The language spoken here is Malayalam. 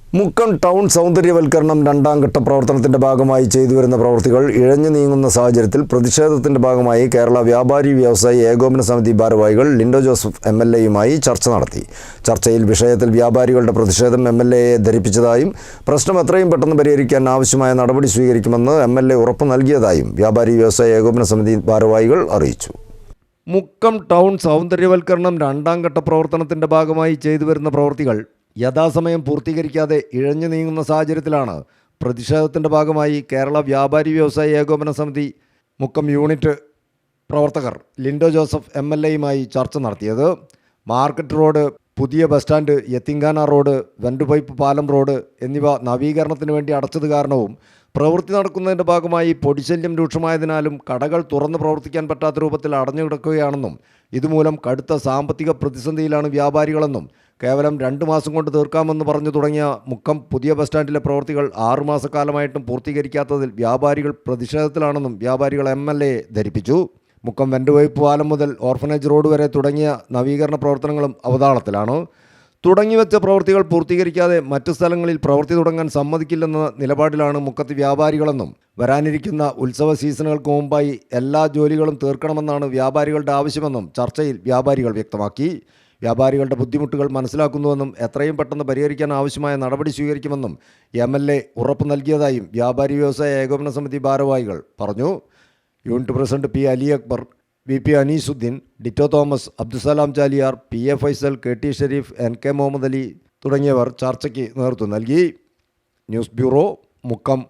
മുക്കം ടൗൺ സൗന്ദര്യവൽക്കരണം രണ്ടാം ഘട്ട പ്രവർത്തനത്തിന്റെ ഭാഗമായി ചെയ്തുവരുന്ന പ്രവൃത്തികൾ ഇഴഞ്ഞു നീങ്ങുന്ന സാഹചര്യത്തിൽ പ്രതിഷേധത്തിന്റെ ഭാഗമായി കേരള വ്യാപാരി വ്യവസായി ഏകോപന സമിതി ഭാരവാഹികൾ ലിൻഡോ ജോസഫ് MLA-യുമായി ചർച്ച നടത്തി. ചർച്ചയിൽ വിഷയത്തിൽ വ്യാപാരികളുടെ പ്രതിഷേധം MLA-യെ ധരിപ്പിച്ചതായും പ്രശ്നം എത്രയും പെട്ടെന്ന് പരിഹരിക്കാൻ ആവശ്യമായ നടപടി സ്വീകരിക്കുമെന്ന് MLA ഉറപ്പു നൽകിയതായും വ്യാപാരി വ്യവസായി ഏകോപന സമിതി ഭാരവാഹികൾ അറിയിച്ചു. മുക്കം ടൗൺ സൗന്ദര്യവൽക്കരണം രണ്ടാം ഘട്ട പ്രവർത്തനത്തിന്റെ ഭാഗമായി ചെയ്തുവരുന്ന പ്രവൃത്തികൾ യഥാസമയം പൂർത്തീകരിക്കാതെ ഇഴഞ്ഞു നീങ്ങുന്ന സാഹചര്യത്തിലാണ് പ്രതിഷേധത്തിൻ്റെ ഭാഗമായി കേരള വ്യാപാരി വ്യവസായി ഏകോപന സമിതി മുക്കം യൂണിറ്റ് പ്രവർത്തകർ ലിൻഡോ ജോസഫ് MLA-യുമായി ചർച്ച നടത്തിയത്. മാർക്കറ്റ് റോഡ്, പുതിയ ബസ് സ്റ്റാൻഡ്, യത്തിങ്കാന റോഡ്, വെൻഡുപൈപ്പ് പാലം റോഡ് എന്നിവ നവീകരണത്തിന് വേണ്ടി അടച്ചത് കാരണവും പ്രവൃത്തി നടക്കുന്നതിൻ്റെ ഭാഗമായി പൊടിശല്യം രൂക്ഷമായതിനാലും കടകൾ തുറന്ന് പ്രവർത്തിക്കാൻ പറ്റാത്ത രൂപത്തിൽ അടഞ്ഞുകിടക്കുകയാണെന്നും ഇതുമൂലം കടുത്ത സാമ്പത്തിക പ്രതിസന്ധിയിലാണ് വ്യാപാരികളെന്നും കേവലം 2 മാസം കൊണ്ട് തീർക്കാമെന്ന് പറഞ്ഞു തുടങ്ങിയ മുക്കം പുതിയ ബസ് സ്റ്റാൻഡിലെ പ്രവൃത്തികൾ 6 മാസക്കാലമായിട്ടും പൂർത്തീകരിക്കാത്തതിൽ വ്യാപാരികൾ പ്രതിഷേധത്തിലാണെന്നും വ്യാപാരികൾ MLA ധരിപ്പിച്ചു. മുക്കം വെൻഡുപൈപ്പ് പാലം മുതൽ ഓർഫനേജ് റോഡ് വരെ തുടങ്ങിയ നവീകരണ പ്രവർത്തനങ്ങളും അവതാളത്തിലാണ്. തുടങ്ങിവെച്ച പ്രവൃത്തികൾ പൂർത്തീകരിക്കാതെ മറ്റു സ്ഥലങ്ങളിൽ പ്രവൃത്തി തുടങ്ങാൻ സമ്മതിക്കില്ലെന്ന നിലപാടിലാണ് മുക്കത്ത് വ്യാപാരികളെന്നും വരാനിരിക്കുന്ന ഉത്സവ സീസണുകൾക്ക് മുമ്പായി എല്ലാ ജോലികളും തീർക്കണമെന്നാണ് വ്യാപാരികളുടെ ആവശ്യമെന്നും ചർച്ചയിൽ വ്യാപാരികൾ വ്യക്തമാക്കി. വ്യാപാരികളുടെ ബുദ്ധിമുട്ടുകൾ മനസ്സിലാക്കുന്നുവെന്നും എത്രയും പെട്ടെന്ന് പരിഹരിക്കാൻ ആവശ്യമായ നടപടി സ്വീകരിക്കുമെന്നും MLA ഉറപ്പ് നൽകിയതായും വ്യാപാരി വ്യവസായ ഏകോപന സമിതി ഭാരവാഹികൾ പറഞ്ഞു. Unit president P. Ali Akbar, VP Anisuddin, Ditto Thomas, Abdussalam Chaliyar, PA Faisal, KT Sherif, NK Muhammad Ali തുടങ്ങിയവർ ചർച്ചയ്ക്ക് നേതൃത്വം നൽകി. News bureau, Mukkam.